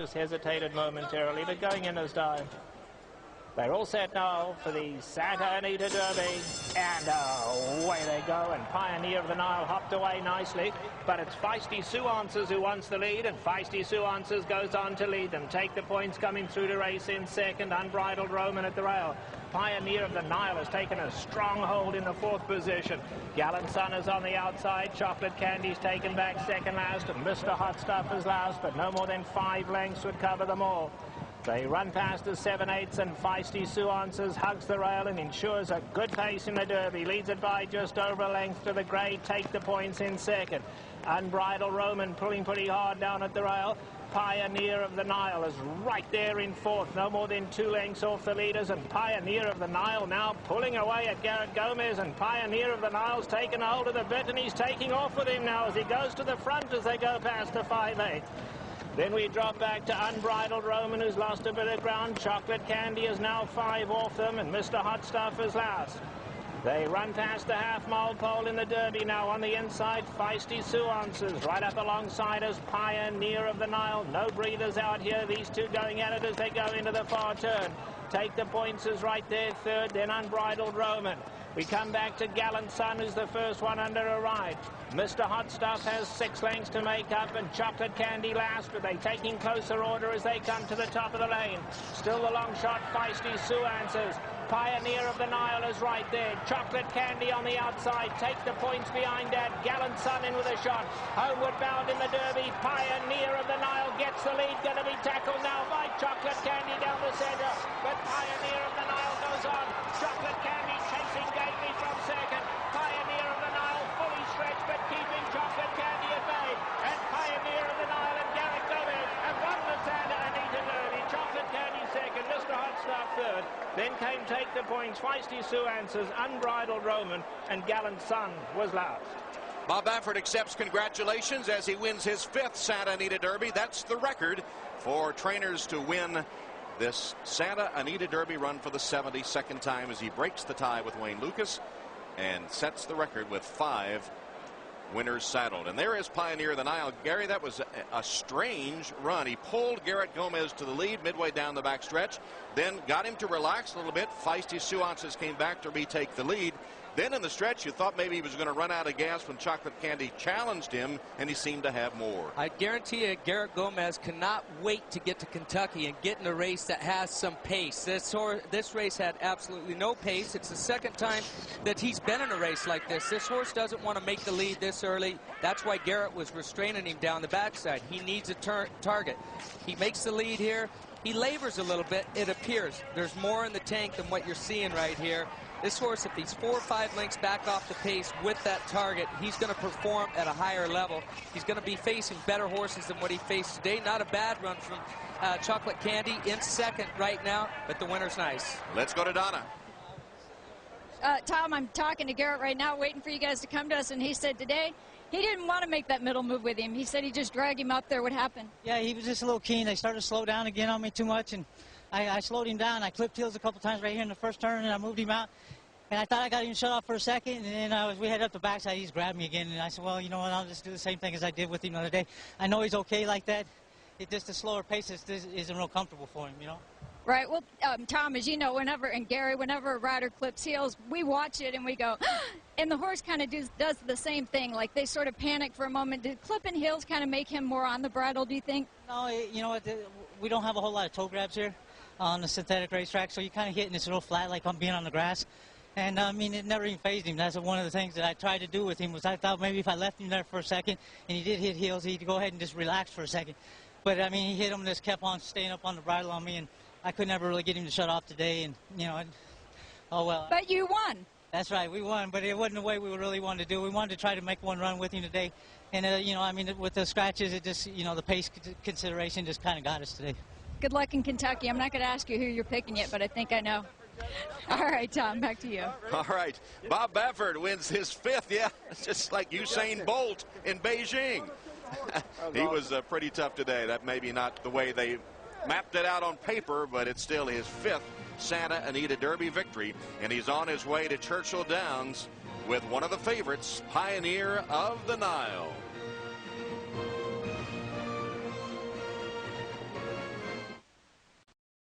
just hesitated momentarily, but going in as time. They're all set now for the Santa Anita Derby, and away they go, and Pioneer of the Nile hopped away nicely, but it's Feisty Suances who wants the lead, and Feisty Suances goes on to lead them. Take the Points coming through to race in second, Unbridled Roman at the rail. Pioneer of the Nile has taken a strong hold in the fourth position. Gallant Sun is on the outside. Chocolate Candy's taken back second last, and Mr. Hot Stuff is last, but no more than 5 lengths would cover them all. They run past the 7/8, and Feisty Suances hugs the rail and ensures a good pace in the Derby. Leads it by just over a length to the grey. Take the Points in second. Unbridled Roman pulling pretty hard down at the rail. Pioneer of the Nile is right there in fourth, no more than 2 lengths off the leaders, and Pioneer of the Nile now pulling away at Garrett Gomez, and Pioneer of the Nile's taken hold of the bit, and he's taking off with him now as he goes to the front as they go past the 5/8. Then we drop back to Unbridled Roman, who's lost a bit of ground. Chocolate Candy is now 5 off them, and Mr. Hot Stuff is last. They run past the half-mile pole in the Derby now. On the inside, Feisty Suances right up alongside us. Pioneer of the Nile. No breathers out here. These two going at it as they go into the far turn. Take the Points is right there third, then Unbridled Roman. We come back to Gallant Sun, who's the first one under a ride. Mr. Hot Stuff has 6 lengths to make up, and Chocolate Candy last, but they take in closer order as they come to the top of the lane. Still the long shot, Feisty Suances. Pioneer of the Nile is right there. Chocolate Candy on the outside. Take the Points behind that. Gallant Sun in with a shot. Homeward bound in the Derby. Pioneer of the Nile gets the lead. Going to be tackled now by Chocolate Candy down the center. But Pioneer of the Nile goes on. Chocolate Candy chasing Gately from second. Pioneer of the Nile fully stretched, but keeping Chocolate Candy at bay. And Pioneer of the Nile and Garrett Gomez have won the Santa Anita Derby. Chocolate Candy second. Mr. Hot Stuff third. Then came Take the Points, Feisty Suances, Unbridled Roman, and Gallant Sun was last. Bob Baffert accepts congratulations as he wins his 5th Santa Anita Derby. That's the record for trainers to win this Santa Anita Derby run for the 72nd time, as he breaks the tie with Wayne Lucas and sets the record with 5 winners saddled. And there is Pioneer of the Nile. Gary, that was a strange run. He pulled Garrett Gomez to the lead midway down the backstretch, then got him to relax a little bit. Feisty Suances came back to retake the lead. Then in the stretch, you thought maybe he was going to run out of gas when Chocolate Candy challenged him, and he seemed to have more. I guarantee you, Garrett Gomez cannot wait to get to Kentucky and get in a race that has some pace. This race had absolutely no pace. It's the second time that he's been in a race like this. This horse doesn't want to make the lead this early. That's why Garrett was restraining him down the backside. He needs a target. He makes the lead here. He labors a little bit, it appears. There's more in the tank than what you're seeing right here. This horse, if he's 4 or 5 lengths back off the pace with that target, he's going to perform at a higher level. He's going to be facing better horses than what he faced today. Not a bad run from Chocolate Candy in second right now, but the winner's nice. Let's go to Donna. Tom, I'm talking to Garrett right now, waiting for you guys to come to us, and he said today he didn't want to make that middle move with him. He said he just dragged him up there. What happened? Yeah, he was just a little keen. They started to slow down again on me too much, and I slowed him down. I clipped heels a couple times right here in the first turn, and I moved him out. And I thought I got him shut off for a second, and then as we head up the backside, he's grabbed me again. And I said, well, you know what, I'll just do the same thing as I did with him the other day. I know he's okay like that. It's just a slower pace isn't real comfortable for him, you know. Right. Well, Tom, as you know, and Gary, whenever a rider clips heels, we watch it and we go, and the horse kind of does the same thing. Like they sort of panic for a moment. Did clipping heels kind of make him more on the bridle, do you think? No, you know what, we don't have a whole lot of toe grabs here on the synthetic racetrack, so you kind of hitting this real flat like I'm being on the grass. And, I mean, it never even fazed him. That's one of the things that I tried to do with him was I thought maybe if I left him there for a second and he did hit heels, he'd go ahead and just relax for a second. But, I mean, he hit him and just kept on staying up on the bridle on me, and I could never really get him to shut off today. And, you know, oh, well. But you won. That's right. We won, but it wasn't the way we really wanted to do. We wanted to try to make one run with him today. And, you know, I mean, with the scratches, it just, you know, the pace consideration just kind of got us today. Good luck in Kentucky. I'm not going to ask you who you're picking yet, but I think I know. All right, Tom, back to you. All right. Bob Baffert wins his 5th. Yeah, it's just like Usain Bolt in Beijing. He was pretty tough today. That maybe not the way they mapped it out on paper, but it's still his 5th Santa Anita Derby victory. And he's on his way to Churchill Downs with one of the favorites, Pioneer of the Nile.